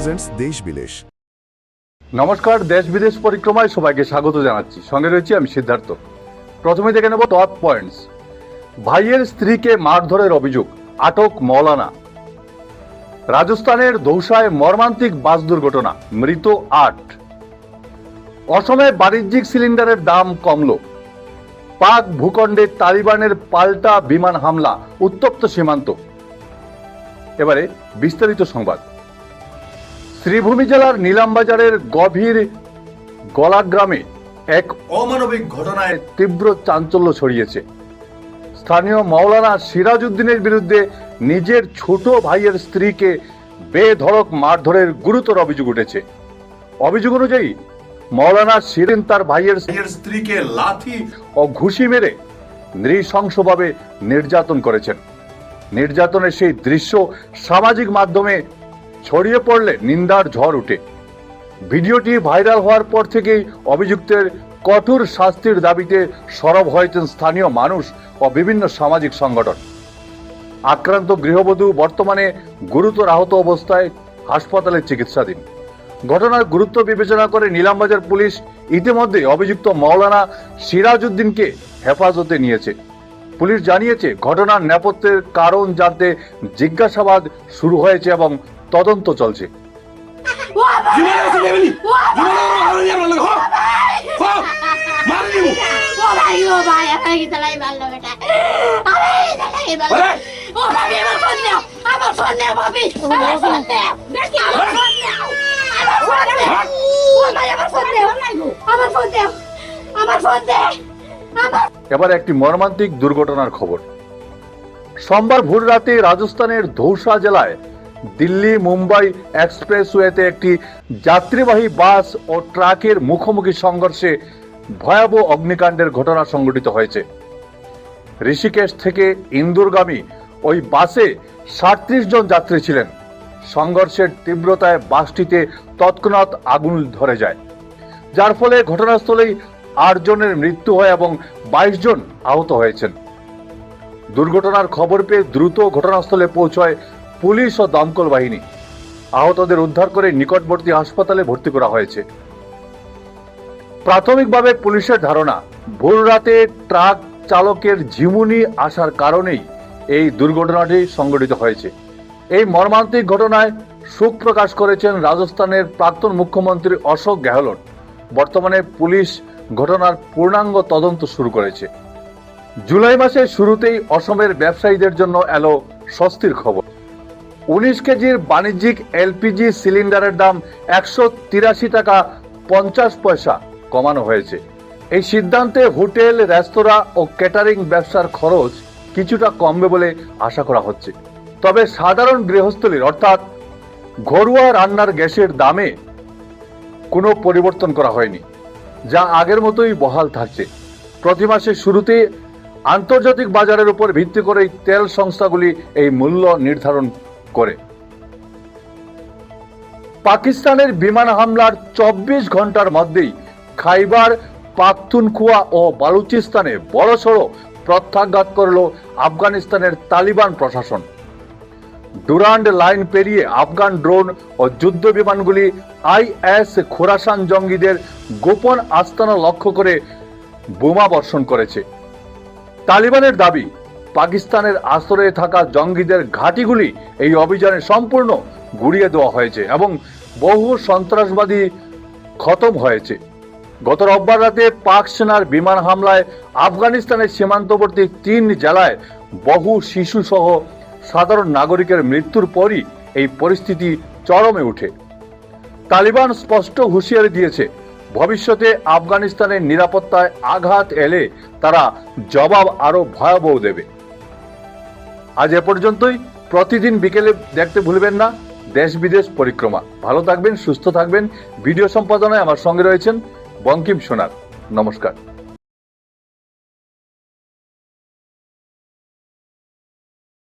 Presents দেশ বিদেশ। নমস্কার, দেশ বিদেশ পরিক্রমায় সবাইকে স্বাগত জানাচ্ছি। সঙ্গে রয়েছি আমি সিদ্ধার্থ। প্রথমে দেখে নেব টপ পয়েন্টস। ভাইয়ের স্ত্রীকে মারধরের অভিযোগ, আটক মৌলানা। রাজস্থানের দৌসায় মর্মান্তিক বাস দুর্ঘটনা, মৃত ৮। অসমে বাণিজ্যিক সিলিন্ডারের দাম কমল। পাক ভূখণ্ডে তালিবানের পাল্টা বিমান হামলা, উত্তপ্ত সীমান্ত। এবারে বিস্তারিত সংবাদ। শ্রীভূমি জেলার নীলামবাজারের গভীর গলাগ্রামে এক অমানবিক ঘটনায় তীব্র চাঞ্চল্য ছড়িয়েছে। স্থানীয় মৌলানা সিরাজউদ্দিনের বিরুদ্ধে নিজের ছোট ভাইয়ের স্ত্রীকে বেধড়ক মারধরের গুরুতর অভিযোগ উঠেছে। অভিযোগ অনুযায়ী মৌলানা সিরিন তার ভাইয়ের স্ত্রীকে লাথি ও ঘুষি মেরে নৃশংসভাবে নির্যাতন করেছেন। নির্যাতনের সেই দৃশ্য সামাজিক মাধ্যমে ছড়িয়ে পড়লে নিন্দার ঝড় উঠে। ভিডিওটি ভাইরাল হওয়ার পর থেকেই অভিযুক্তের কঠোর শাস্তির দাবিতে সরব হয়েছেন স্থানীয় মানুষ ও বিভিন্ন সামাজিক সংগঠন। আক্রান্ত গৃহবধূ বর্তমানে গুরুতর আহত অবস্থায় হাসপাতালে চিকিৎসাধীন। ঘটনার গুরুত্ব বিবেচনা করে নীলামবাজার পুলিশ ইতিমধ্যে অভিযুক্ত মৌলানা সিরাজউদ্দিনকে হেফাজতে নিয়েছে। পুলিশ জানিয়েছে, ঘটনার নেপথ্যের কারণ জানতে জিজ্ঞাসাবাদ শুরু হয়েছে এবং তদন্ত চলছে। এবার একটি মর্মান্তিক দুর্ঘটনার খবর। সোমবার ভোর রাতে রাজস্থানের দৌসা জেলায় দিল্লি মুম্বাই এক্সপ্রেসওয়েতে একটি যাত্রীবাহী বাস ও ট্রাকের মুখোমুখি সংঘর্ষে ভয়াবহ অগ্নিকাণ্ডের ঘটনা সংঘটিত হয়েছে। ঋষিকেশ থেকে ইন্দোরগামী ওই বাসে 37 জন যাত্রী ছিলেন। সংঘর্ষের তীব্রতায় বাসটিতে তৎক্ষণাৎ আগুন ধরে যায়, যার ফলে ঘটনাস্থলেই 8 জনের মৃত্যু হয় এবং 22 জন আহত হয়েছেন। দুর্ঘটনার খবর পেয়ে দ্রুত ঘটনাস্থলে পৌঁছায় পুলিশ ও দমকল বাহিনী। আহতদের উদ্ধার করে নিকটবর্তী হাসপাতালে ভর্তি করা হয়েছে। প্রাথমিকভাবে পুলিশের ধারণা, ভোর রাতে ট্রাক চালকের ঝিমুনি আসার কারণেই এই দুর্ঘটনাটি সংঘটিত হয়েছে। এই মর্মান্তিক ঘটনায় শোক প্রকাশ করেছেন রাজস্থানের প্রাক্তন মুখ্যমন্ত্রী অশোক গেহলট। বর্তমানে পুলিশ ঘটনার পূর্ণাঙ্গ তদন্ত শুরু করেছে। জুলাই মাসের শুরুতেই অসমের ব্যবসায়ীদের জন্য এলো স্বস্তির খবর। 19 কেজির বাণিজ্যিক এলপিজি সিলিন্ডারের দাম 183 টাকা 50 পয়সা কমানো হয়েছে। এই সিদ্ধান্তে হোটেল, রেস্তোরাঁ ও ক্যাটারিং ব্যবসার খরচ কিছুটা কমবে বলে আশা করা হচ্ছে। তবে সাধারণ গৃহস্থলীর অর্থাৎ ঘরোয়া রান্নার গ্যাসের দামে কোনো পরিবর্তন করা হয়নি, যা আগের মতোই বহাল থাকছে। প্রতি মাসের শুরুতে আন্তর্জাতিক বাজারের উপর ভিত্তি করে তেল সংস্থাগুলি এই মূল্য নির্ধারণ করে। পাকিস্তানের বিমান হামলার 24 ঘন্টার মধ্যেই খাইবার পাখতুনখোয়া ও বালুচিস্তানে বড়সড় প্রত্যাঘাত করল আফগানিস্তানের তালিবান প্রশাসন। ডুরান্ড লাইন পেরিয়ে আফগান ড্রোন ও যুদ্ধ বিমানগুলি আইএস খোরাসান জঙ্গিদের গোপন আস্তানা লক্ষ্য করে বোমা বর্ষণ করেছে। তালিবানের দাবি, পাকিস্তানের আশ্রয়ে থাকা জঙ্গিদের ঘাঁটিগুলি এই অভিযানে সম্পূর্ণ গুড়িয়ে দেওয়া হয়েছে এবং বহু সন্ত্রাসবাদী খতম হয়েছে। গত রোববার রাতে পাক সেনার বিমান হামলায় আফগানিস্তানের সীমান্তবর্তী 3 জেলায় বহু শিশু সহ সাধারণ নাগরিকের মৃত্যুর পরই এই পরিস্থিতি চরমে ওঠে। তালিবান স্পষ্ট হুঁশিয়ারি দিয়েছে, ভবিষ্যতে আফগানিস্তানের নিরাপত্তায় আঘাত এলে তারা জবাব আরো ভয়াবহ দেবে। আজ এ পর্যন্তই। প্রতিদিন বিকেলে দেখতে ভুলবেন না দেশ বিদেশ পরিক্রমা। ভালো থাকবেন, সুস্থ থাকবেন। ভিডিও সম্পাদনায় আমার সঙ্গে রয়েছেন বঙ্কিম সোনার। নমস্কার।